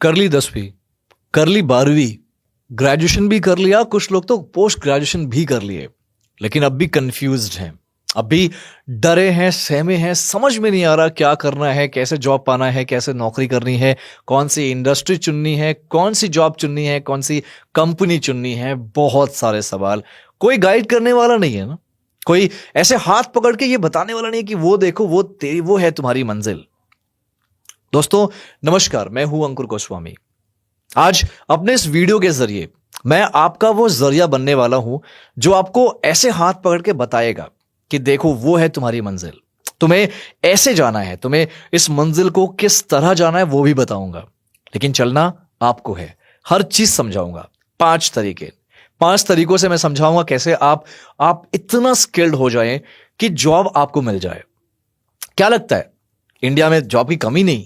कर ली 10वीं, कर ली 12वीं, ग्रेजुएशन भी कर लिया, कुछ लोग तो पोस्ट ग्रेजुएशन भी कर लिए, लेकिन अब भी कंफ्यूज्ड हैं, अब भी डरे हैं, सहमे हैं, समझ में नहीं आ रहा क्या करना है, कैसे जॉब पाना है, कैसे नौकरी करनी है, कौन सी इंडस्ट्री चुननी है, कौन सी जॉब चुननी है, कौन सी कंपनी चुननी है। बहुत सारे सवाल, कोई गाइड करने वाला नहीं है ना, कोई ऐसे हाथ पकड़ के ये बताने वाला नहीं है कि वो देखो, वो तेरी, वो है तुम्हारी मंजिल। दोस्तों नमस्कार, मैं हूं अंकुर गोस्वामी। आज अपने इस वीडियो के जरिए मैं आपका वो जरिया बनने वाला हूं जो आपको ऐसे हाथ पकड़ के बताएगा कि देखो वो है तुम्हारी मंजिल, तुम्हें ऐसे जाना है, तुम्हें इस मंजिल को किस तरह जाना है वो भी बताऊंगा, लेकिन चलना आपको है। हर चीज समझाऊंगा, 5 तरीकों से मैं समझाऊंगा कैसे आप इतना स्किल्ड हो जाएं कि जॉब आपको मिल जाए। क्या लगता है इंडिया में जॉब की कमी नहीं?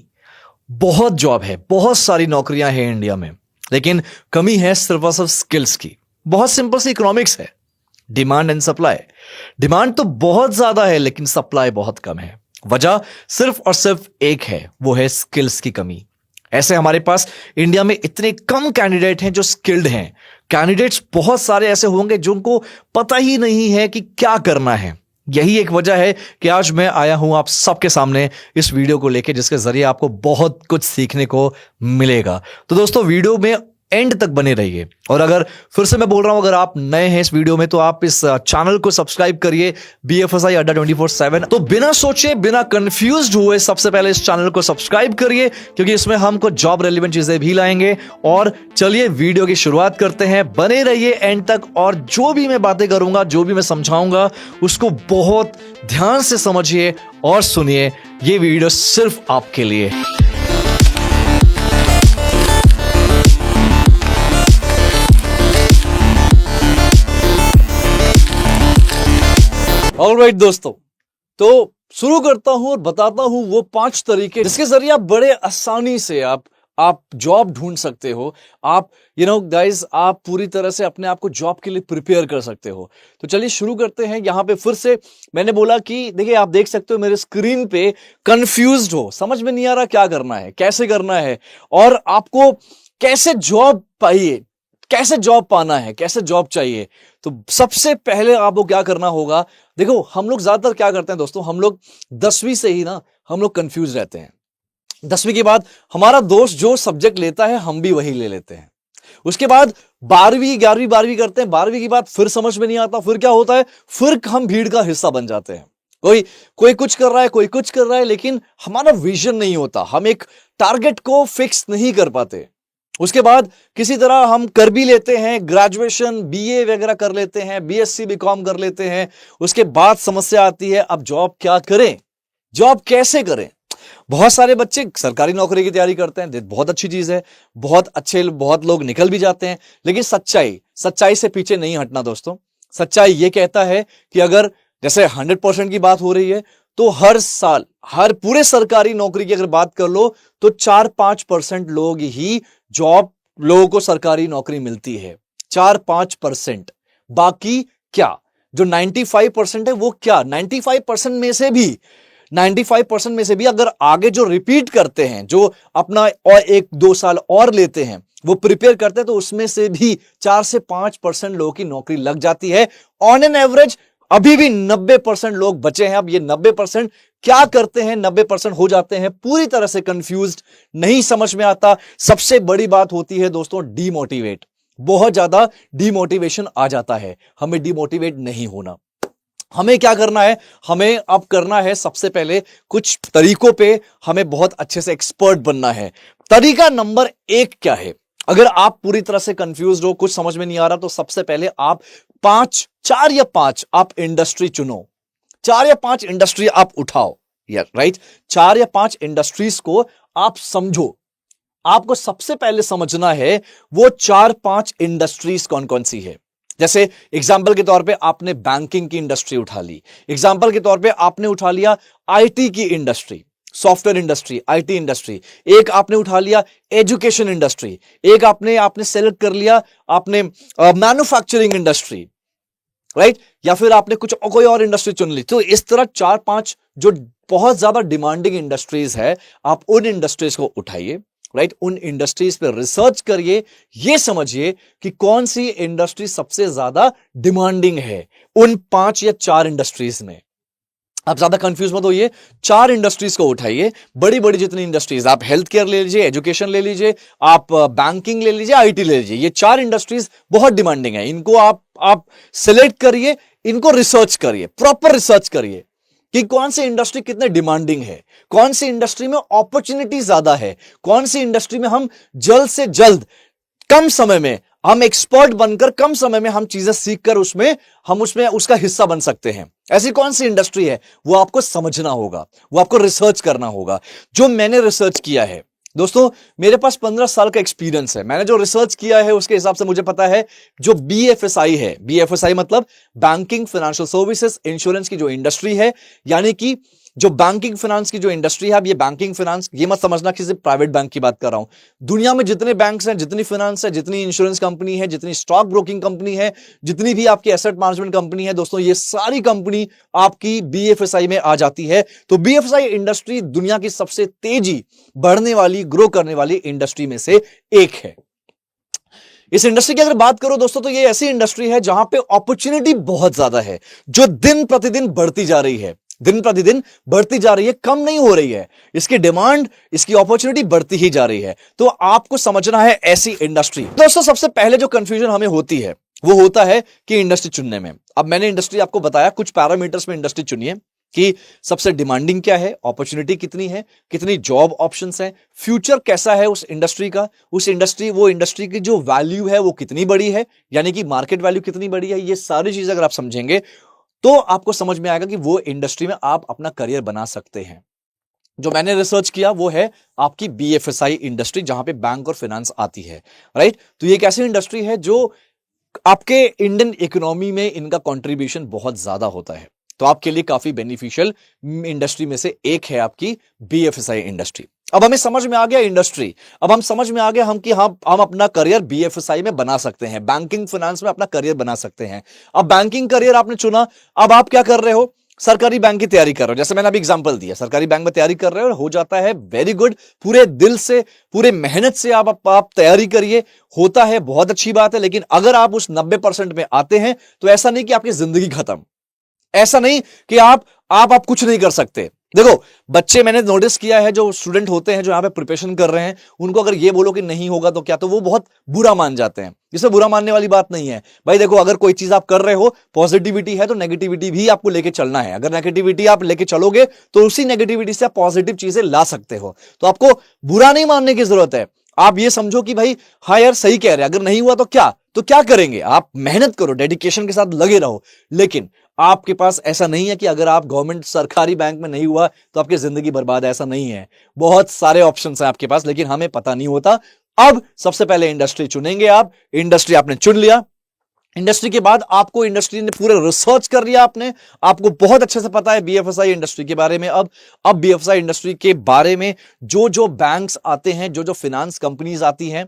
बहुत जॉब है, बहुत सारी नौकरियां हैं इंडिया में, लेकिन कमी है सिर्फ और सिर्फ स्किल्स की। बहुत सिंपल सी इकोनॉमिक्स है, डिमांड एंड सप्लाई। डिमांड तो बहुत ज्यादा है लेकिन सप्लाई बहुत कम है। वजह सिर्फ और सिर्फ एक है, वो है स्किल्स की कमी। ऐसे हमारे पास इंडिया में इतने कम कैंडिडेट हैं जो स्किल्ड हैं। कैंडिडेट्स बहुत सारे ऐसे होंगे जिनको पता ही नहीं है कि क्या करना है। यही एक वजह है कि आज मैं आया हूं आप सबके सामने इस वीडियो को लेके, जिसके जरिए आपको बहुत कुछ सीखने को मिलेगा। तो दोस्तों वीडियो में एंड तक बने रहिए, और अगर फिर से मैं बोल रहा हूं, अगर आप नए हैं इस वीडियो में तो आप इस चैनल को सब्सक्राइब करिए, BFSI अड्डा 24/7। तो बिना सोचे, बिना कंफ्यूज्ड हुए सबसे पहले इस चैनल को सब्सक्राइब करिए, क्योंकि इसमें हम कुछ जॉब रेलिवेंट चीजें भी लाएंगे। और चलिए वीडियो की शुरुआत करते हैं, बने रहिए एंड तक, और जो भी मैं बातें करूंगा, जो भी मैं समझाऊंगा, उसको बहुत ध्यान से समझिए और सुनिए। ये वीडियो सिर्फ आपके लिए। ऑलराइट दोस्तों, तो शुरू करता हूं और बताता हूं वो 5 तरीके जिसके जरिए आप बड़े आसानी से आप जॉब ढूंढ सकते हो। आप गाइस, आप पूरी तरह से अपने आप को जॉब के लिए प्रिपेयर कर सकते हो। तो चलिए शुरू करते हैं। यहां पे फिर से मैंने बोला कि देखिए, आप देख सकते हो मेरे स्क्रीन पे, कंफ्यूज्ड हो, समझ में नहीं आ रहा क्या करना है, कैसे करना है, और आपको कैसे जॉब पाइए, कैसे जॉब पाना है, कैसे जॉब चाहिए। तो सबसे पहले आपको क्या करना होगा, देखो हम लोग ज्यादातर क्या करते हैं दोस्तों, हम लोग 10वीं से ही हम लोग कंफ्यूज रहते हैं। 10वीं के बाद हमारा दोस्त जो सब्जेक्ट लेता है हम भी वही ले लेते हैं। उसके बाद 12वीं 11वीं 12वीं करते हैं। 12वीं के बाद फिर समझ में नहीं आता, फिर क्या होता है, फिर हम भीड़ का हिस्सा बन जाते हैं। कोई कुछ कर रहा है, कोई कुछ कर रहा है, लेकिन हमारा विजन नहीं होता, हम एक टारगेट को फिक्स नहीं कर पाते। उसके बाद किसी तरह हम कर भी लेते हैं, ग्रेजुएशन BA वगैरह कर लेते हैं, BSc BCom कर लेते हैं। उसके बाद समस्या आती है, अब जॉब क्या करें, जॉब कैसे करें। बहुत सारे बच्चे सरकारी नौकरी की तैयारी करते हैं, बहुत अच्छी चीज है, बहुत लोग निकल भी जाते हैं, लेकिन सच्चाई से पीछे नहीं हटना दोस्तों। सच्चाई ये कहता है कि अगर जैसे 100% की बात हो रही है, तो हर साल, हर पूरे सरकारी नौकरी की अगर बात कर लो तो 4-5% लोग ही लोगों को सरकारी नौकरी मिलती है। 4-5%। बाकी क्या, जो 95% है वो क्या, 95% में से भी अगर आगे जो रिपीट करते हैं, जो अपना और 1-2 साल और लेते हैं, वो प्रिपेयर करते हैं, तो उसमें से भी 4 से 5% लोगों की नौकरी लग जाती है। ऑन एन एवरेज अभी भी 90% लोग बचे हैं। अब ये 90% क्या करते हैं, 90% हो जाते हैं पूरी तरह से कंफ्यूज्ड, नहीं समझ में आता। सबसे बड़ी बात होती है दोस्तों डीमोटिवेट, बहुत ज्यादा डीमोटिवेशन आ जाता है। हमें डीमोटिवेट नहीं होना। हमें क्या करना है, हमें अब करना है सबसे पहले कुछ तरीकों पे हमें बहुत अच्छे से एक्सपर्ट बनना है। तरीका नंबर 1 क्या है, अगर आप पूरी तरह से कंफ्यूज्ड हो, कुछ समझ में नहीं आ रहा, तो सबसे पहले आप 4 या 5 आप इंडस्ट्री चुनो, 4 या 5 इंडस्ट्री आप उठाओ, राइट। 4 या 5 इंडस्ट्रीज को आप समझो। आपको सबसे पहले समझना है वो 4-5 इंडस्ट्रीज कौन कौन सी है। जैसे एग्जाम्पल के तौर पे आपने बैंकिंग की इंडस्ट्री उठा ली, एग्जाम्पल के तौर पे आपने उठा लिया IT की industry, software industry, IT industry, एक आपने उठा लिया एजुकेशन इंडस्ट्री, एक आपने सेलेक्ट कर लिया आपने मैन्युफैक्चरिंग इंडस्ट्री, राइट, या फिर आपने कोई और इंडस्ट्री चुन ली। तो इस तरह 4-5 जो बहुत ज्यादा डिमांडिंग इंडस्ट्रीज है, आप उन इंडस्ट्रीज को उठाइए। राइट? उन इंडस्ट्रीज पे रिसर्च करिए, ये समझिए कि कौन सी इंडस्ट्री सबसे ज्यादा डिमांडिंग है उन 5 या 4 इंडस्ट्रीज में। आप ज्यादा कंफ्यूज मत होइए, 4 इंडस्ट्रीज को उठाइए, बड़ी बड़ी जितनी इंडस्ट्रीज, आप हेल्थ केयर ले लीजिए, एजुकेशन ले लीजिए, आप बैंकिंग ले लीजिए, आईटी ले लीजिए, ये 4 इंडस्ट्रीज बहुत डिमांडिंग है। इनको आप सिलेक्ट करिए, इनको रिसर्च करिए, प्रॉपर रिसर्च करिए कि कौन सी इंडस्ट्री कितने डिमांडिंग है, कौन सी इंडस्ट्री में अपॉर्चुनिटी ज्यादा है, कौन सी इंडस्ट्री में हम जल्द से जल्द कम समय में हम एक्सपर्ट बनकर कम समय में हम चीजें सीखकर हम उसमें उसका हिस्सा बन सकते हैं। ऐसी कौन सी इंडस्ट्री है वो आपको समझना होगा, वो आपको रिसर्च करना होगा। जो मैंने रिसर्च किया है दोस्तों, मेरे पास 15 साल का एक्सपीरियंस है, मैंने जो रिसर्च किया है उसके हिसाब से मुझे पता है जो बीएफएसआई है, बीएफएसआई मतलब बैंकिंग फाइनेंशियल सर्विसेज इंश्योरेंस की जो इंडस्ट्री है, यानी कि जो बैंकिंग फाइनेंस की जो इंडस्ट्री है, अब ये बैंकिंग फाइनेंस ये मत समझना कि सिर्फ प्राइवेट बैंक की बात कर रहा हूं। दुनिया में जितने बैंक्स हैं, जितनी फाइनेंस है, जितनी इंश्योरेंस कंपनी है, जितनी स्टॉक ब्रोकिंग कंपनी है, जितनी भी आपकी एसेट मैनेजमेंट कंपनी है दोस्तों, ये सारी कंपनी आपकी बीएफएसआई में आ जाती है। तो बीएफएसआई इंडस्ट्री दुनिया की सबसे तेजी बढ़ने वाली, ग्रो करने वाली इंडस्ट्री में से एक है। इस इंडस्ट्री की अगर बात करो दोस्तों, तो ये ऐसी इंडस्ट्री है जहां पे अपॉर्चुनिटी बहुत ज्यादा है, जो दिन प्रतिदिन बढ़ती जा रही है, दिन प्रतिदिन बढ़ती जा रही है, कम नहीं हो रही है। इसकी डिमांड, इसकी अपॉर्चुनिटी बढ़ती ही जा रही है। तो आपको समझना है ऐसी इंडस्ट्री। दोस्तों सबसे पहले जो कंफ्यूजन हमें होती है वो होता है कि इंडस्ट्री चुनने में। अब मैंने इंडस्ट्री आपको बताया, कुछ पैरामीटर्स में इंडस्ट्री चुनिए कि सबसे डिमांडिंग क्या है, अपॉर्चुनिटी कितनी है, कितनी जॉब ऑप्शंस हैं, फ्यूचर कैसा है उस इंडस्ट्री का, वो इंडस्ट्री की जो वैल्यू है वो कितनी बड़ी है, यानी कि मार्केट वैल्यू कितनी बड़ी है। ये सारी चीजें अगर आप समझेंगे तो आपको समझ में आएगा कि वो इंडस्ट्री में आप अपना करियर बना सकते हैं। जो मैंने रिसर्च किया वो है आपकी बीएफएसआई इंडस्ट्री, जहां पे बैंक और फाइनेंस आती है, राइट? तो ये एक ऐसी इंडस्ट्री है जो आपके इंडियन इकोनॉमी में इनका कंट्रीब्यूशन बहुत ज्यादा होता है। तो आपके लिए काफी बेनिफिशियल इंडस्ट्री में से एक है आपकी बीएफएसआई इंडस्ट्री। अब हमें समझ में आ गया इंडस्ट्री, अब हम समझ में आ गया कि हम अपना करियर बीएफएसआई में बना सकते हैं, बैंकिंग फाइनेंस में अपना करियर बना सकते हैं। अब बैंकिंग करियर आपने चुना, अब आप क्या कर रहे हो, सरकारी बैंक की तैयारी कर रहे हो। जैसे मैंने अभी एग्जांपल दिया, सरकारी बैंक में तैयारी कर रहे हो और हो जाता है, वेरी गुड, पूरे दिल से, पूरे मेहनत से आप तैयारी करिए, होता है, बहुत अच्छी बात है। लेकिन अगर आप उस 90% में आते हैं तो ऐसा नहीं कि आपकी जिंदगी खत्म, ऐसा नहीं कि आप कुछ नहीं कर सकते। देखो बच्चे, मैंने नोटिस किया है, जो स्टूडेंट होते हैं जो यहां पे प्रिपरेशन कर रहे हैं, उनको अगर ये बोलो कि नहीं होगा तो क्या, तो वो बहुत बुरा मान जाते हैं। इसमें बुरा मानने वाली बात नहीं है भाई। देखो अगर कोई चीज आप कर रहे हो, पॉजिटिविटी है, तो नेगेटिविटी भी आपको लेके चलना है। अगर नेगेटिविटी आप लेके चलोगे तो उसी नेगेटिविटी से आप पॉजिटिव चीजें ला सकते हो। तो आपको बुरा नहीं मानने की जरूरत है। आप ये समझो कि भाई हाँ यार सही कह रहे हैं, अगर नहीं हुआ तो क्या करेंगे, आप मेहनत करो, डेडिकेशन के साथ लगे रहो। लेकिन आपके पास ऐसा नहीं है कि अगर आप गवर्नमेंट सरकारी बैंक में नहीं हुआ तो आपकी जिंदगी बर्बाद, ऐसा नहीं है। बहुत सारे ऑप्शंस हैं आपके पास, लेकिन हमें पता नहीं होता। अब सबसे पहले इंडस्ट्री चुनेंगे आप, इंडस्ट्री आपने चुन लिया, इंडस्ट्री के बाद आपको इंडस्ट्री ने पूरे रिसर्च कर लिया, आपको बहुत अच्छे से पता है बीएफएसआई इंडस्ट्री के बारे में। अब बीएफएसआई इंडस्ट्री के बारे में जो बैंक्स आते हैं, जो फाइनेंस कंपनीज आती हैं,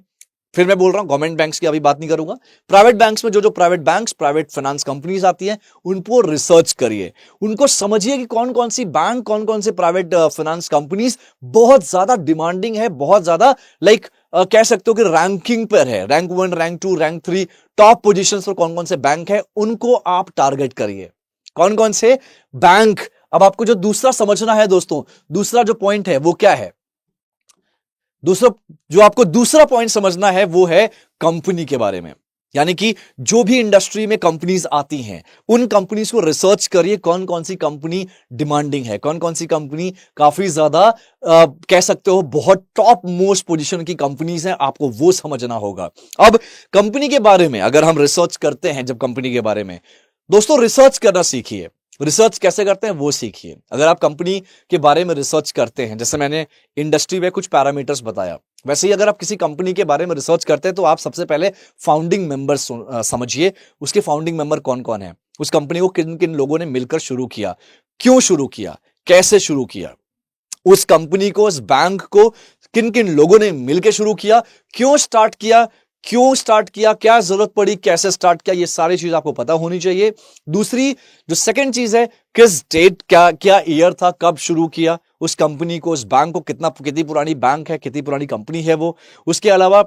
फिर मैं बोल रहा हूं गवर्नमेंट बैंक्स की अभी बात नहीं करूंगा, प्राइवेट बैंक्स में जो private banks, private finance companies आती हैं, उनको रिसर्च करिए, उनको समझिए कि कौन कौन सी बैंक, कौन कौन से प्राइवेट फाइनेंस कंपनीज बहुत ज्यादा डिमांडिंग है, बहुत ज्यादा कह सकते हो कि रैंकिंग पर है, rank 1, rank 2, rank 3, top positions पर कौन कौन से बैंक है, उनको आप टारगेट करिए। कौन कौन से बैंक। अब आपको जो दूसरा समझना है दोस्तों, दूसरा जो पॉइंट है वो क्या है, दूसरा पॉइंट समझना है वो है कंपनी के बारे में। यानी कि जो भी इंडस्ट्री में कंपनीज आती हैं, उन कंपनीज को रिसर्च करिए, कौन कौन सी कंपनी डिमांडिंग है, कौन कौन सी कंपनी काफी ज्यादा कह सकते हो बहुत टॉप मोस्ट पोजीशन की कंपनीज हैं, आपको वो समझना होगा। अब कंपनी के बारे में अगर हम रिसर्च करते हैं, जब कंपनी के बारे में दोस्तों रिसर्च करना सीखिए। रिसर्च कैसे करते हैं वो सीखिए। अगर आप कंपनी के बारे में रिसर्च करते हैं, जैसे मैंने इंडस्ट्री में कुछ पैरामीटर्स बताया, वैसे ही अगर आप किसी कंपनी के बारे में रिसर्च करते हैं तो आप सबसे पहले फाउंडिंग मेंबर्स समझिए, उसके फाउंडिंग मेंबर कौन कौन है, उस कंपनी को किन किन लोगों ने मिलकर शुरू किया, क्यों शुरू किया, कैसे शुरू किया, उस कंपनी को, उस बैंक को किन किन लोगों ने मिलकर शुरू किया, क्यों स्टार्ट किया, क्यों स्टार्ट किया, क्या जरूरत पड़ी, कैसे स्टार्ट किया, ये सारी चीज आपको पता होनी चाहिए। दूसरी जो सेकंड चीज है, किस डेट, क्या क्या ईयर था, कब शुरू किया उस कंपनी को, उस बैंक को, कितनी पुरानी बैंक है, कितनी पुरानी कंपनी है वो। उसके अलावा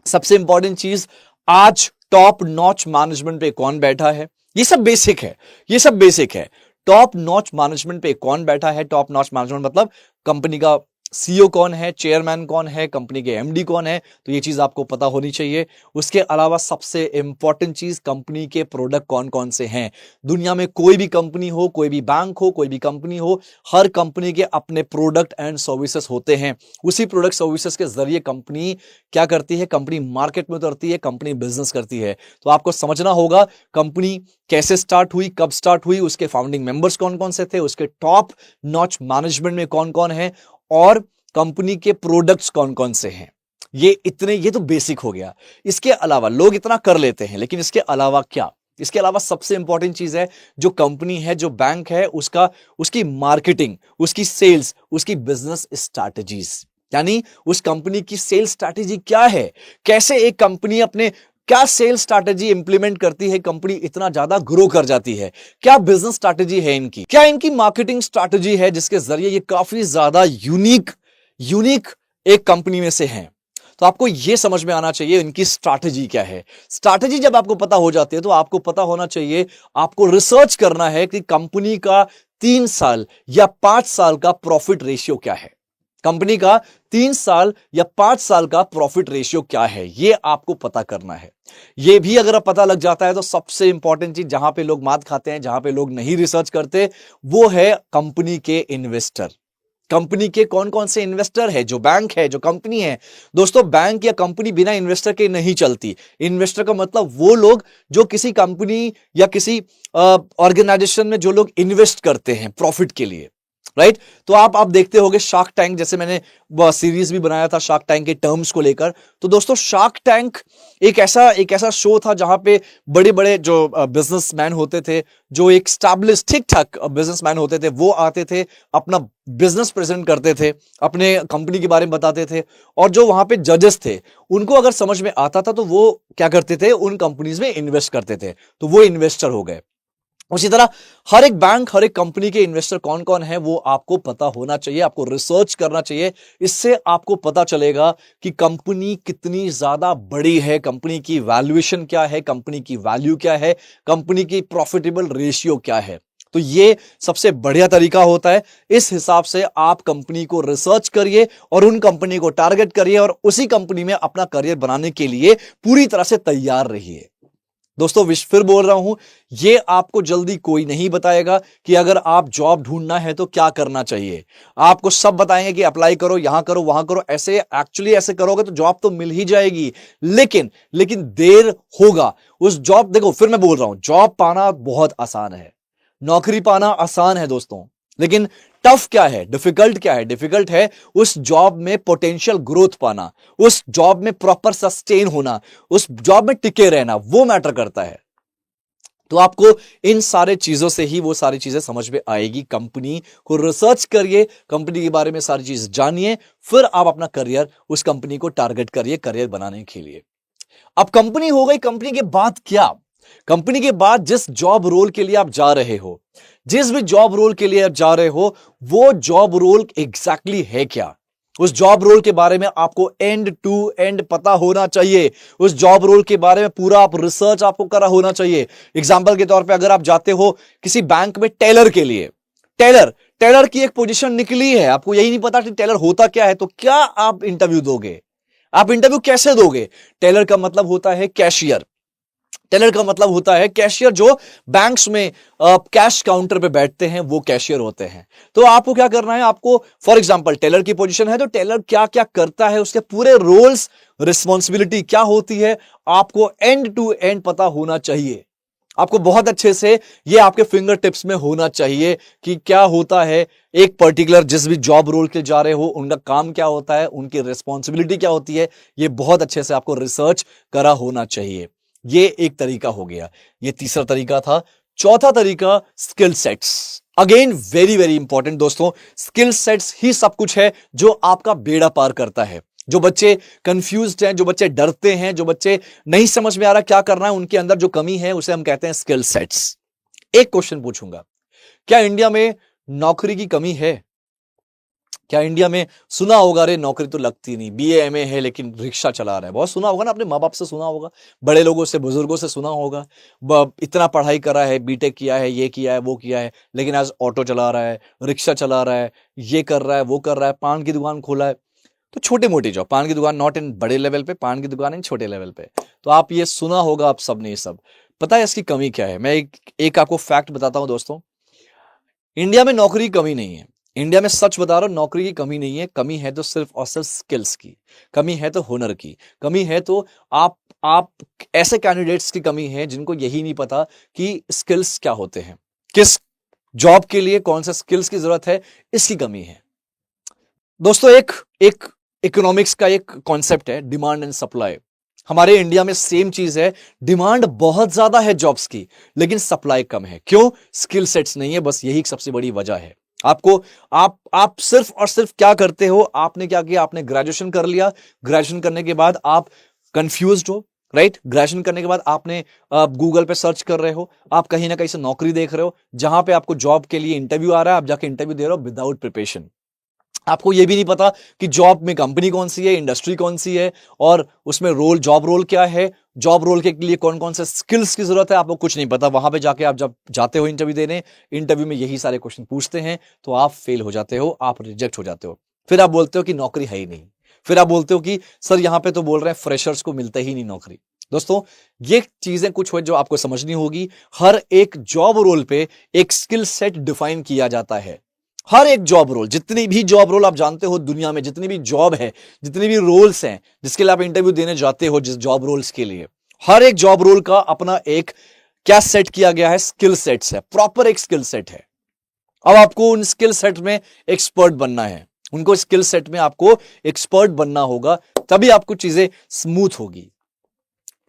सबसे इंपॉर्टेंट चीज, आज टॉप नॉच मैनेजमेंट पे कौन बैठा है। ये सब बेसिक है, ये सब बेसिक है। टॉप नॉच मैनेजमेंट पे कौन बैठा है, टॉप नॉच मैनेजमेंट मतलब कंपनी का सीईओ कौन है, चेयरमैन कौन है, कंपनी के एमडी कौन है, तो ये चीज आपको पता होनी चाहिए। उसके अलावा सबसे इंपॉर्टेंट चीज, कंपनी के प्रोडक्ट कौन कौन से हैं। दुनिया में कोई भी कंपनी हो, कोई भी बैंक हो, कोई भी कंपनी हो, हर कंपनी के अपने प्रोडक्ट एंड सर्विसेज होते हैं। उसी प्रोडक्ट सर्विसेज के जरिए कंपनी क्या करती है, कंपनी मार्केट में उतरती है, कंपनी बिजनेस करती है। तो आपको समझना होगा कंपनी कैसे स्टार्ट हुई, कब स्टार्ट हुई, उसके फाउंडिंग मेंबर्स कौन कौन से थे, उसके टॉप नॉच मैनेजमेंट में कौन कौन है, और कंपनी के प्रोडक्ट्स कौन कौन से हैं। ये तो बेसिक हो गया। इसके अलावा लोग इतना कर लेते हैं, लेकिन इसके अलावा क्या, इसके अलावा सबसे इंपॉर्टेंट चीज है, जो कंपनी है, जो बैंक है, उसकी मार्केटिंग, उसकी सेल्स, उसकी बिजनेस स्ट्रैटेजीज, यानी उस कंपनी की सेल्स स्ट्रैटेजी क्या है, कैसे एक कंपनी अपने क्या सेल्स स्ट्रैटेजी इंप्लीमेंट करती है, कंपनी इतना ज्यादा ग्रो कर जाती है, क्या बिजनेस स्ट्रैटेजी है इनकी, क्या इनकी मार्केटिंग स्ट्रैटेजी है जिसके जरिए ये काफी ज्यादा यूनिक एक कंपनी में से हैं। तो आपको यह समझ में आना चाहिए इनकी स्ट्रैटेजी क्या है। स्ट्रैटेजी जब आपको पता हो जाती है तो आपको पता होना चाहिए, आपको रिसर्च करना है कि कंपनी का 3 साल या 5 साल का प्रॉफिट रेशियो क्या है। कंपनी का 3 साल या 5 साल का प्रॉफिट रेशियो क्या है, यह आपको पता करना है। यह भी अगर पता लग जाता है तो सबसे इंपॉर्टेंट चीज, जहां पे लोग मात खाते हैं, जहां पे लोग नहीं रिसर्च करते, वो है कंपनी के इन्वेस्टर। कंपनी के कौन कौन से इन्वेस्टर है, जो बैंक है, जो कंपनी है। दोस्तों, बैंक या कंपनी बिना इन्वेस्टर के नहीं चलती। इन्वेस्टर का मतलब वो लोग जो किसी कंपनी या किसी ऑर्गेनाइजेशन में जो लोग इन्वेस्ट करते हैं प्रॉफिट के लिए, राइट। तो आप देखते होंगे शार्क टैंक, जैसे मैंने सीरीज भी बनाया था शार्क टैंक के टर्म्स को लेकर। तो दोस्तों, शार्क टैंक एक ऐसा शो था जहां पे बड़े बड़े जो बिजनेसमैन होते थे, जो एक स्टैब्लिश ठीक ठाक बिजनेसमैन होते थे, वो आते थे, अपना बिजनेस प्रेजेंट करते थे, अपने कंपनी के बारे में बताते थे, और जो वहां पे जजेस थे उनको अगर समझ में आता था तो वो क्या करते थे, उन कंपनीज में इन्वेस्ट करते थे, तो वो इन्वेस्टर हो गए। उसी तरह हर एक बैंक, हर एक कंपनी के इन्वेस्टर कौन कौन है वो आपको पता होना चाहिए, आपको रिसर्च करना चाहिए। इससे आपको पता चलेगा कि कंपनी कितनी ज्यादा बड़ी है, कंपनी की वैल्यूएशन क्या है, कंपनी की वैल्यू क्या है, कंपनी की प्रॉफिटेबल रेशियो क्या है। तो ये सबसे बढ़िया तरीका होता है। इस हिसाब से आप कंपनी को रिसर्च करिए और उन कंपनी को टारगेट करिए और उसी कंपनी में अपना करियर बनाने के लिए पूरी तरह से तैयार रहिए। दोस्तों, फिर बोल रहा हूं, ये आपको जल्दी कोई नहीं बताएगा कि अगर आप जॉब ढूंढना है तो क्या करना चाहिए। आपको सब बताएंगे कि अप्लाई करो, यहां करो, वहां करो, ऐसे करोगे तो जॉब तो मिल ही जाएगी, लेकिन देर होगा उस जॉब। देखो, फिर मैं बोल रहा हूं, जॉब पाना बहुत आसान है, नौकरी पाना आसान है दोस्तों, लेकिन टफ क्या है, डिफिकल्ट क्या है, डिफिकल्ट है उस जॉब में पोटेंशियल ग्रोथ पाना, उस जॉब में प्रॉपर सस्टेन होना, उस जॉब में टिके रहना, वो मैटर करता है। तो आपको इन सारे चीजों से ही वो सारी चीजें समझ में आएगी। कंपनी को रिसर्च करिए, कंपनी के बारे में सारी चीज जानिए, फिर आप अपना करियर उस कंपनी को टारगेट करिए करियर बनाने के लिए। अब कंपनी हो गई, कंपनी के बाद क्या, कंपनी के बाद जिस जॉब रोल के लिए आप जा रहे हो, जिस भी जॉब रोल के लिए आप जा रहे हो, वो जॉब रोल एग्जैक्टली है क्या, उस जॉब रोल के बारे में आपको एंड टू एंड पता होना चाहिए। उस जॉब रोल के बारे में पूरा आप रिसर्च आपको करा होना चाहिए। एग्जांपल के तौर पे अगर आप जाते हो किसी बैंक में टेलर के लिए, टेलर की एक पोजीशन निकली है, आपको यही नहीं पता कि टेलर होता क्या है, तो क्या आप इंटरव्यू दोगे, आप इंटरव्यू कैसे दोगे। टेलर का मतलब होता है कैशियर, टेलर का मतलब होता है कैशियर, जो बैंक्स में कैश काउंटर पे बैठते हैं, वो कैशियर होते हैं। तो आपको क्या करना है, आपको फॉर एग्जांपल टेलर की पोजीशन है तो टेलर क्या क्या करता है, उसके पूरे रोल्स, रिस्पॉन्सिबिलिटी क्या होती है, आपको एंड टू एंड पता होना चाहिए। आपको बहुत अच्छे से ये आपके फिंगर टिप्स में होना चाहिए कि क्या होता है एक पर्टिकुलर, जिस भी जॉब रोल के जा रहे हो उनका काम क्या होता है, उनकी रिस्पॉन्सिबिलिटी क्या होती है, ये बहुत अच्छे से आपको रिसर्च करा होना चाहिए। ये एक तरीका हो गया, ये तीसरा तरीका था। चौथा तरीका, skill sets. Again very very important दोस्तों, स्किल सेट्स ही सब कुछ है जो आपका बेड़ा पार करता है। जो बच्चे कंफ्यूज्ड हैं, जो बच्चे डरते हैं, जो बच्चे नहीं समझ में आ रहा क्या करना है, उनके अंदर जो कमी है उसे हम कहते हैं स्किल सेट्स। एक क्वेश्चन पूछूंगा, क्या इंडिया में नौकरी की कमी है? क्या इंडिया में सुना होगा, अरे नौकरी तो लगती नहीं, बीए एमए है लेकिन रिक्शा चला रहा है, बहुत सुना होगा ना, अपने माँ बाप से सुना होगा, बड़े लोगों से, बुजुर्गों से सुना होगा, इतना पढ़ाई करा है, बीटेक किया है, ये किया है, वो किया है, लेकिन आज ऑटो चला रहा है, रिक्शा चला रहा है, ये कर रहा है, वो कर रहा है, पान की दुकान खोला है। तो छोटे मोटी जॉब, पान की दुकान, नॉट इन बड़े लेवल पे, पान की दुकान इन छोटे लेवल पे। तो आप ये सुना होगा आप सबने, ये सब पता है इसकी कमी क्या है? मैं एक आपको फैक्ट बताता हूं दोस्तों, इंडिया में नौकरी की कमी नहीं है। इंडिया में सच बता रहा हूं, नौकरी की कमी नहीं है। कमी है तो सिर्फ और सिर्फ स्किल्स की, कमी है तो हुनर की, कमी है तो आप ऐसे कैंडिडेट्स की कमी है जिनको यही नहीं पता कि स्किल्स क्या होते हैं, किस जॉब के लिए कौन सा स्किल्स की जरूरत है, इसकी कमी है। दोस्तों एक एक इकोनॉमिक्स का एक कॉन्सेप्ट है, डिमांड एंड सप्लाई। हमारे इंडिया में सेम चीज है, डिमांड बहुत ज्यादा है जॉब्स की, लेकिन सप्लाई कम है। क्यों? स्किल सेट्स नहीं है, बस यही सबसे बड़ी वजह है। आपको आप सिर्फ और सिर्फ क्या करते हो, आपने क्या किया, आपने ग्रेजुएशन कर लिया, ग्रेजुएशन करने के बाद आप कंफ्यूज्ड हो, राइट? ग्रेजुएशन करने के बाद आपने गूगल पे सर्च कर रहे हो, आप कहीं ना कहीं से नौकरी देख रहे हो, जहां पे आपको जॉब के लिए इंटरव्यू आ रहा है, आप जाके इंटरव्यू दे रहे हो विदाउट प्रिपरेशन। आपको यह भी नहीं पता कि जॉब में कंपनी कौन सी है, इंडस्ट्री कौन सी है, और उसमें रोल, जॉब रोल क्या है, जॉब रोल के लिए कौन कौन से स्किल्स की जरूरत है, आपको कुछ नहीं पता। वहां पे जाके आप जब जाते हो इंटरव्यू देने, इंटरव्यू में यही सारे क्वेश्चन पूछते हैं, तो आप फेल हो जाते हो, आप रिजेक्ट हो जाते हो। फिर आप बोलते हो कि नौकरी है ही नहीं, फिर आप बोलते हो कि सर यहां पे तो बोल रहे हैं फ्रेशर्स को मिलता ही नहीं नौकरी। दोस्तों ये चीजें कुछ हो जो आपको समझनी होगी। हर एक जॉब रोल पे एक स्किल सेट डिफाइन किया जाता है। हर एक जॉब रोल, जितनी भी जॉब रोल आप जानते हो दुनिया में, जितनी भी जॉब है, जितनी भी रोल्स हैं जिसके लिए आप इंटरव्यू देने जाते हो, जिस जॉब रोल्स के लिए, हर एक जॉब रोल का अपना एक क्या सेट किया गया है, स्किल सेट्स है, प्रॉपर एक स्किल सेट है। अब आपको उन स्किल सेट में एक्सपर्ट बनना है, उनको स्किल सेट में आपको एक्सपर्ट बनना होगा, तभी आपको चीजें स्मूथ होगी।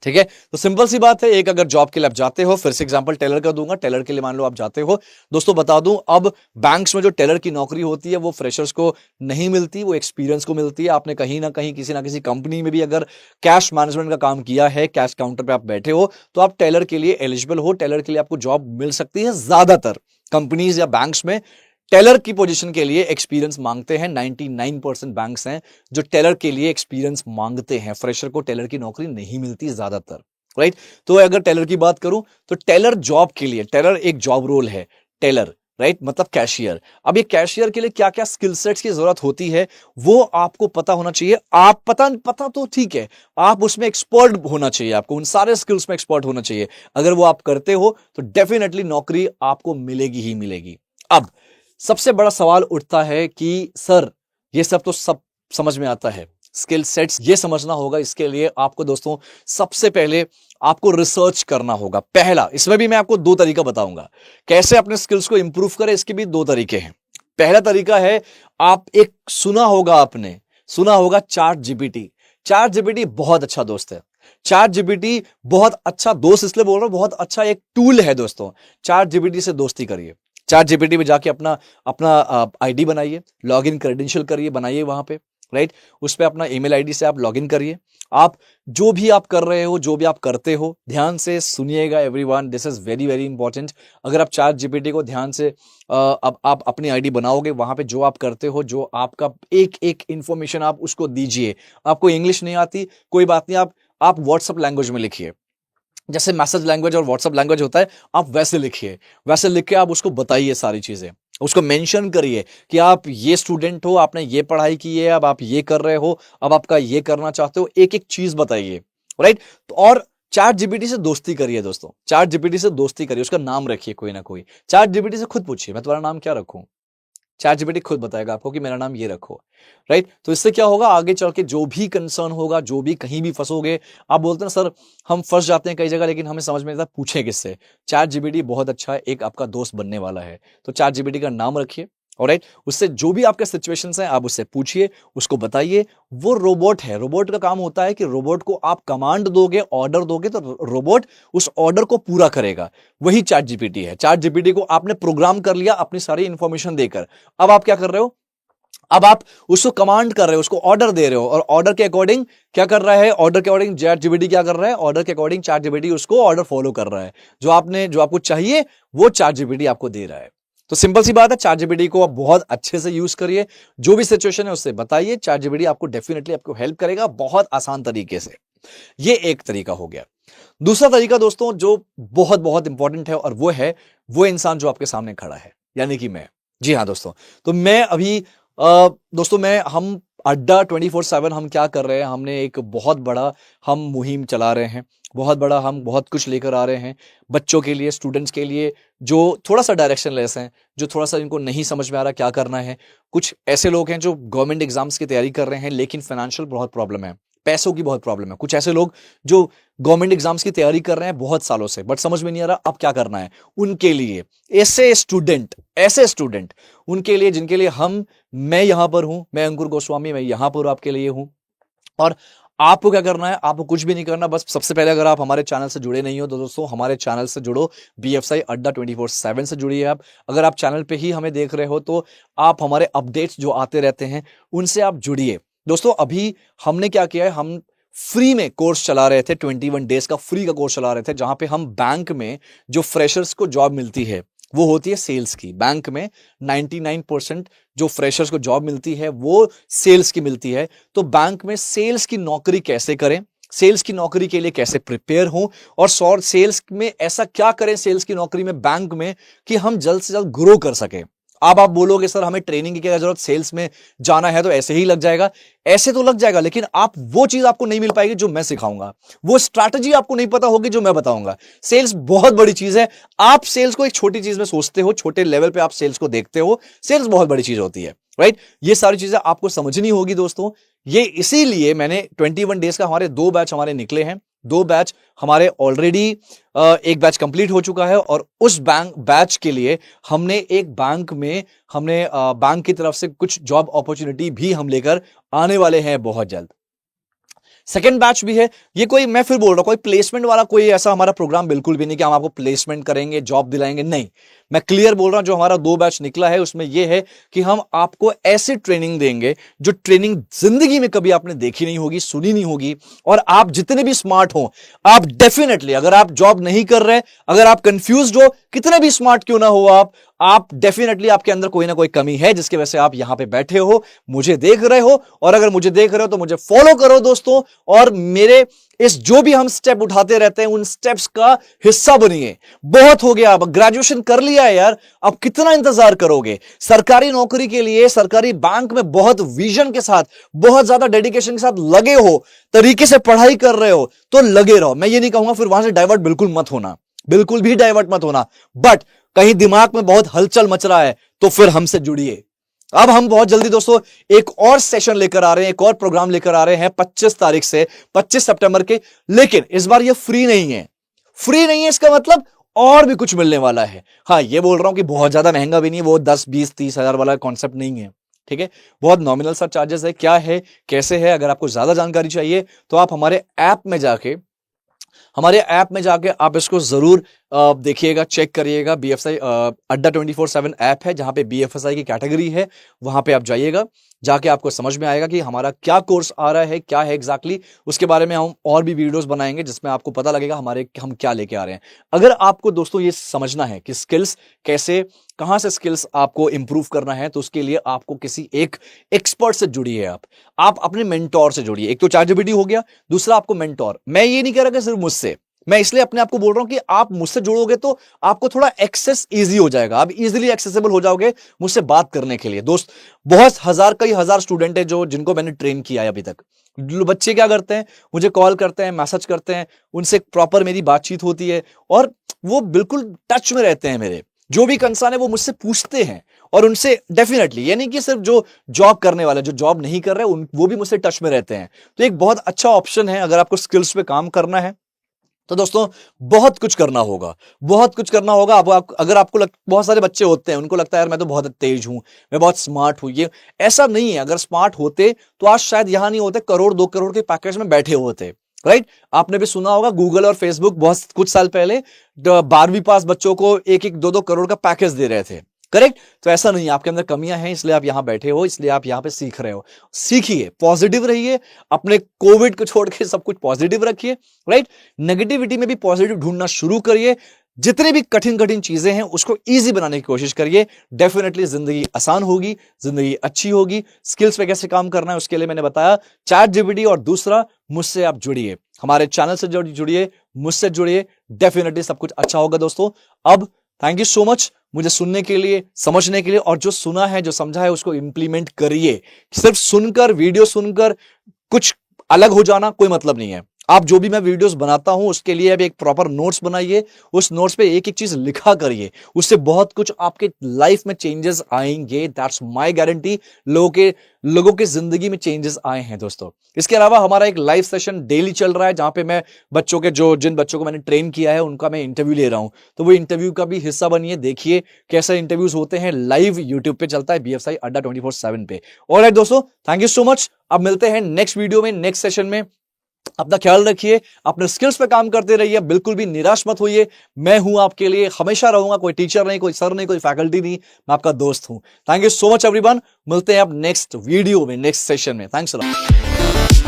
ठीक है, तो सिंपल सी बात है, एक अगर जॉब के लिए आप जाते हो, फिर से एग्जांपल टेलर का दूंगा, टेलर के लिए मान लो आप जाते हो। दोस्तों बता दूं, अब बैंक्स में जो टेलर की नौकरी होती है वो फ्रेशर्स को नहीं मिलती, वो एक्सपीरियंस को मिलती है। आपने कहीं ना किसी कंपनी में भी अगर कैश मैनेजमेंट का काम किया है, कैश काउंटर पे आप बैठे हो, तो आप टेलर के लिए एलिजिबल हो, टेलर के लिए आपको जॉब मिल सकती है। ज्यादातर कंपनीज या बैंक्स में टेलर की पोजीशन के लिए एक्सपीरियंस मांगते हैं। 99% बैंक्स हैं जो टेलर के लिए एक्सपीरियंस मांगते हैं, फ्रेशर को टेलर की नौकरी नहीं मिलती ज्यादातर, राइट? तो अगर टेलर की बात करूं तो टेलर जॉब के लिए, टेलर एक जॉब रोल है, टेलर, राइट, मतलब कैशियर। अब ये कैशियर के लिए क्या क्या स्किल सेट्स की जरूरत होती है वो आपको पता होना चाहिए। आप पता तो ठीक है, आप उसमें एक्सपर्ट होना चाहिए, आपको उन सारे स्किल्स में एक्सपर्ट होना चाहिए। अगर वो आप करते हो तो डेफिनेटली नौकरी आपको मिलेगी ही मिलेगी। अब सबसे बड़ा सवाल उठता है कि सर ये सब तो सब समझ में आता है, स्किल सेट्स ये समझना होगा, इसके लिए आपको दोस्तों सबसे पहले आपको रिसर्च करना होगा। पहला, इसमें भी मैं आपको दो तरीका बताऊंगा कैसे अपने स्किल्स को इंप्रूव करें, इसके भी दो तरीके हैं। पहला तरीका है, आप एक सुना होगा चैट जीपीटी। चैट जीपीटी बहुत अच्छा दोस्त है। चैट जीपीटी बहुत अच्छा दोस्त इसलिए बोल रहा हूं, बहुत अच्छा एक टूल है दोस्तों। चैट जीपीटी से दोस्ती करिए, चैट जीपीटी में जाके अपना अपना आईडी बनाइए, लॉगिन क्रेडेंशियल करिए, बनाइए वहां पे, राइट? उस पे अपना ईमेल आईडी से आप लॉगिन करिए। आप जो भी आप कर रहे हो, जो भी आप करते हो, ध्यान से सुनिएगा everyone, this is very very important. अगर आप चैट जीपीटी को ध्यान से अब आप अपनी आईडी बनाओगे, वहां पे जो आप करते हो, जो आपका एक एक इंफॉर्मेशन आप उसको दीजिए। आपको इंग्लिश नहीं आती, कोई बात नहीं, आप व्हाट्सएप लैंग्वेज में लिखिए, जैसे मैसेज लैंग्वेज और व्हाट्सएप लैंग्वेज होता है, आप वैसे लिखिए, वैसे लिख के आप उसको बताइए सारी चीजें, उसको मेंशन करिए कि आप ये स्टूडेंट हो, आपने ये पढ़ाई की है, अब आप ये कर रहे हो, अब आपका ये करना चाहते हो, एक एक चीज बताइए, राइट? तो और चैट जीपीटी से दोस्ती करिए दोस्तों, चैट जीपीटी से दोस्ती करिए, उसका नाम रखिए कोई ना कोई। चैट जीपीटी से खुद पूछिए, मैं तुम्हारा नाम क्या रखूं? चैट जीपीटी खुद बताएगा आपको कि मेरा नाम ये रखो, राइट? तो इससे क्या होगा, आगे चल के जो भी कंसर्न होगा, जो भी कहीं भी फंसोगे, आप बोलते हैं सर हम फंस जाते हैं कई जगह लेकिन हमें समझ में नहीं आता, पूछे किससे? चैट जीपीटी बहुत अच्छा है, एक आपका दोस्त बनने वाला है। तो चैट जीपीटी का नाम रखिए, ऑलराइट? उससे जो भी आपके सिचुएशंस हैं आप उससे पूछिए, उसको बताइए। वो रोबोट है, रोबोट का काम होता है कि रोबोट को आप कमांड दोगे, ऑर्डर दोगे, तो रोबोट उस ऑर्डर को पूरा करेगा। वही चैट जीपीटी है। चैट जीपीटी को आपने प्रोग्राम कर लिया अपनी सारी इंफॉर्मेशन देकर। अब आप क्या कर रहे हो, अब आप उसको कमांड कर रहे हो, उसको ऑर्डर दे रहे हो, और ऑर्डर के अकॉर्डिंग क्या कर रहा है, ऑर्डर के अकॉर्डिंग चैट जीपीटी क्या कर रहा है, ऑर्डर के अकॉर्डिंग चैट जीपीटी उसको ऑर्डर फॉलो कर रहा है। जो आपको चाहिए वो चैट जीपीटी आपको दे रहा है। तो सिंपल सी बात है, चैट जीपीटी को आप बहुत अच्छे से यूज करिए, जो भी सिचुएशन है उससे बताइए, चैट जीपीटी आपको डेफिनेटली आपको हेल्प करेगा बहुत आसान तरीके से। ये एक तरीका हो गया। दूसरा तरीका दोस्तों जो बहुत बहुत इंपॉर्टेंट है, और वो है वो इंसान जो आपके सामने खड़ा है, यानी कि मैं। जी हाँ दोस्तों, तो मैं अभी दोस्तों मैं हम अड्डा 24/7 हम क्या कर रहे हैं, हमने एक बहुत बड़ा हम मुहिम चला रहे हैं, बहुत बड़ा हम बहुत कुछ लेकर आ रहे हैं बच्चों के लिए, स्टूडेंट्स के लिए, जो थोड़ा सा डायरेक्शन लेस हैं, जो थोड़ा सा इनको नहीं समझ में आ रहा क्या करना है। कुछ ऐसे लोग हैं जो गवर्नमेंट एग्जाम्स की तैयारी कर रहे हैं लेकिन फाइनेंशियल बहुत प्रॉब्लम है, पैसों की बहुत प्रॉब्लम है। कुछ ऐसे लोग जो गवर्नमेंट एग्जाम्स की तैयारी कर रहे हैं बहुत सालों से, बट समझ में नहीं आ रहा अब क्या करना है। उनके लिए ऐसे स्टूडेंट उनके लिए जिनके लिए मैं यहां पर हूं, मैं अंकुर गोस्वामी, मैं यहां पर आपके लिए हूं। और आपको क्या करना है, आपको कुछ भी नहीं करना, बस सबसे पहले अगर आप हमारे चैनल से जुड़े नहीं हो तो दोस्तों हमारे चैनल से जुड़ो, बीएफएसआई अड्डा 24/7 से जुड़िए आप। अगर आप चैनल पे ही हमें देख रहे हो तो आप हमारे अपडेट्स जो आते रहते हैं उनसे आप जुड़िए। दोस्तों अभी हमने क्या किया है, हम फ्री में कोर्स चला रहे थे, 21 डेज का फ्री का कोर्स चला रहे थे, जहां पे हम बैंक में जो फ्रेशर्स को जॉब मिलती है वो होती है सेल्स की। बैंक में 99% जो फ्रेशर्स को जॉब मिलती है वो सेल्स की मिलती है। तो बैंक में सेल्स की नौकरी कैसे करें, सेल्स की नौकरी के लिए कैसे प्रिपेयर हों, और सेल्स में ऐसा क्या करें, सेल्स की नौकरी में बैंक में, कि हम जल्द से जल्द ग्रो कर सके। अब आप बोलोगे सर हमें ट्रेनिंग की क्या जरूरत, सेल्स में जाना है तो ऐसे ही लग जाएगा। ऐसे तो लग जाएगा, लेकिन आप वो चीज आपको नहीं मिल पाएगी जो मैं सिखाऊंगा, वो स्ट्रैटेजी आपको नहीं पता होगी जो मैं बताऊंगा। सेल्स बहुत बड़ी चीज है। आप सेल्स को एक छोटी चीज में सोचते हो, छोटे लेवल पे आप सेल्स को देखते हो, सेल्स बहुत बड़ी चीज होती है, राइट। ये सारी चीजें आपको समझनी होगी दोस्तों। ये इसीलिए मैंने 21 डेज का हमारे 2 बैच हमारे निकले हैं, 2 बैच हमारे ऑलरेडी, एक बैच कंप्लीट हो चुका है, और उस बैच के लिए हमने एक बैंक की तरफ से कुछ जॉब अपॉर्चुनिटी भी हम लेकर आने वाले हैं बहुत जल्द। सेकेंड बैच भी है। ये कोई, मैं फिर बोल रहा हूं, कोई प्लेसमेंट वाला कोई ऐसा हमारा प्रोग्राम बिल्कुल भी नहीं कि हम आपको प्लेसमेंट करेंगे, जॉब दिलाएंगे, नहीं। मैं क्लियर बोल रहा हूं, जो हमारा 2 बैच निकला है उसमें यह है कि हम आपको ऐसी ट्रेनिंग देंगे जो ट्रेनिंग जिंदगी में कभी आपने देखी नहीं होगी, सुनी नहीं होगी। और आप जितने भी स्मार्ट हो, आप डेफिनेटली, अगर आप जॉब नहीं कर रहे, अगर आप कंफ्यूज हो, कितने भी स्मार्ट क्यों ना हो आप डेफिनेटली आपके अंदर कोई ना कोई कमी है जिसकी वजह से आप यहां पे बैठे हो, मुझे देख रहे हो। और अगर मुझे देख रहे हो तो मुझे फॉलो करो दोस्तों, और मेरे इस जो भी हम स्टेप उठाते रहते हैं उन स्टेप्स का हिस्सा बनिए। बहुत हो गया, अब ग्रेजुएशन कर लिया है यार, अब कितना इंतजार करोगे। सरकारी नौकरी के लिए सरकारी बैंक में बहुत विजन के साथ, बहुत ज्यादा डेडिकेशन के साथ लगे हो, तरीके से पढ़ाई कर रहे हो तो लगे रहो। मैं ये नहीं कहूंगा फिर वहां से डाइवर्ट बिल्कुल मत होना, बिल्कुल भी डाइवर्ट मत होना, बट कहीं दिमाग में बहुत हलचल मच रहा है तो फिर हमसे जुड़िए। अब हम बहुत जल्दी दोस्तों एक और सेशन लेकर आ रहे हैं, एक और प्रोग्राम लेकर आ रहे हैं 25 तारीख से, 25 सितंबर के। लेकिन इस बार ये फ्री नहीं है, फ्री नहीं है इसका मतलब और भी कुछ मिलने वाला है। हाँ, ये बोल रहा हूं कि बहुत ज्यादा महंगा भी नहीं है, वो 10 20 30 हजार वाला कॉन्सेप्ट नहीं है, ठीक है। बहुत नॉमिनल सा चार्जेस है। क्या है, कैसे है, अगर आपको ज्यादा जानकारी चाहिए तो आप हमारे ऐप में जाके आप इसको जरूर देखिएगा, चेक करिएगा। बीएफएसआई अड्डा 24/7 ऐप है, जहां पे बीएफएसआई की कैटेगरी है, वहां पे आप जाइएगा, जाके आपको समझ में आएगा कि हमारा क्या कोर्स आ रहा है, क्या है एग्जैक्टली। उसके बारे में हम और भी वीडियोस बनाएंगे जिसमें आपको पता लगेगा हम क्या लेके आ रहे हैं। अगर आपको दोस्तों ये समझना है कि स्किल्स कैसे, कहां से स्किल्स आपको इंप्रूव करना है, तो उसके लिए आपको किसी एक एक्सपर्ट से जुड़िए। आप अपने मेंटोर से जुड़िए। एक तो चैटजीपीटी हो गया, दूसरा आपको मेंटोर। मैं ये नहीं कह रहा कि सिर्फ मुझसे, मैं इसलिए अपने आप को बोल रहा हूं कि आप मुझसे जुड़ोगे तो आपको थोड़ा एक्सेस इजी हो जाएगा, आप इजीली एक्सेसिबल हो जाओगे मुझसे बात करने के लिए। दोस्त, कई हजार स्टूडेंट है जिनको मैंने ट्रेन किया है अभी तक। बच्चे क्या करते हैं, मुझे कॉल करते हैं, मैसेज करते हैं, उनसे प्रॉपर मेरी बातचीत होती है और वो बिल्कुल टच में रहते हैं। मेरे जो भी कंसर्न है वो मुझसे पूछते हैं, और उनसे डेफिनेटली, ये नहीं कि सिर्फ जो जॉब करने वाले, जो जॉब नहीं कर रहे वो भी मुझसे टच में रहते हैं। तो एक बहुत अच्छा ऑप्शन है अगर आपको स्किल्स पे काम करना है। तो दोस्तों बहुत कुछ करना होगा, बहुत कुछ करना होगा। अगर आपको बहुत सारे बच्चे होते हैं, उनको लगता है यार मैं तो बहुत तेज हूं, मैं बहुत स्मार्ट हूं, ये ऐसा नहीं है। अगर स्मार्ट होते तो आज शायद यहां नहीं होते, करोड़ 2 करोड़ के पैकेज में बैठे होते, राइट। आपने भी सुना होगा गूगल और फेसबुक बहुत कुछ साल पहले 12वीं पास बच्चों को 1-1 2-2 करोड़ का पैकेज दे रहे थे। करेक्ट। तो ऐसा नहीं है, आपके अंदर कमियां हैं इसलिए आप यहां बैठे हो, इसलिए आप यहां पे सीख रहे हो। सीखिए, पॉजिटिव रहिए, अपने कोविड को छोड़ के सब कुछ पॉजिटिव रखिए, राइट। नेगेटिविटी में भी पॉजिटिव ढूंढना शुरू करिए। जितनी भी कठिन कठिन चीजें हैं उसको इजी बनाने की कोशिश करिए। डेफिनेटली जिंदगी आसान होगी, जिंदगी अच्छी होगी। स्किल्स पे कैसे काम करना है उसके लिए मैंने बताया, चैट जीपीटी, और दूसरा मुझसे आप जुड़िए, हमारे चैनल से जुड़िए, मुझसे जुड़िए, डेफिनेटली सब कुछ अच्छा होगा दोस्तों। अब थैंक यू सो मच मुझे सुनने के लिए, समझने के लिए, और जो सुना है, जो समझा है उसको इंप्लीमेंट करिए। सिर्फ सुनकर, वीडियो सुनकर कुछ अलग हो जाना कोई मतलब नहीं है। आप जो भी मैं वीडियोस बनाता हूं उसके लिए अब एक प्रॉपर नोट्स बनाइए, उस नोट्स पे एक एक चीज लिखा करिए, उससे बहुत कुछ आपके लाइफ में चेंजेस आएंगे। That's my guarantee. लोगों के जिंदगी में चेंजेस आए हैं दोस्तों। इसके अलावा हमारा एक लाइव सेशन डेली चल रहा है जहां पे मैं बच्चों के जिन बच्चों को मैंने ट्रेन किया है उनका मैं इंटरव्यू ले रहा हूं। तो वो इंटरव्यू का भी हिस्सा बनिए, देखिए कैसे इंटरव्यूज होते हैं। लाइव यूट्यूब पे चलता है, BFSI अड्डा 24/7 पे। ऑलराइट दोस्तों, थैंक यू सो मच। अब मिलते हैं नेक्स्ट वीडियो में, नेक्स्ट सेशन में। अपना ख्याल रखिए, अपने स्किल्स पे काम करते रहिए, बिल्कुल भी निराश मत होइए। मैं हूं आपके लिए, हमेशा रहूंगा। कोई टीचर नहीं, कोई सर नहीं, कोई फैकल्टी नहीं, मैं आपका दोस्त हूं। Thank you so much everyone. मिलते हैं अब नेक्स्ट वीडियो में, नेक्स्ट सेशन में। Thanks a lot.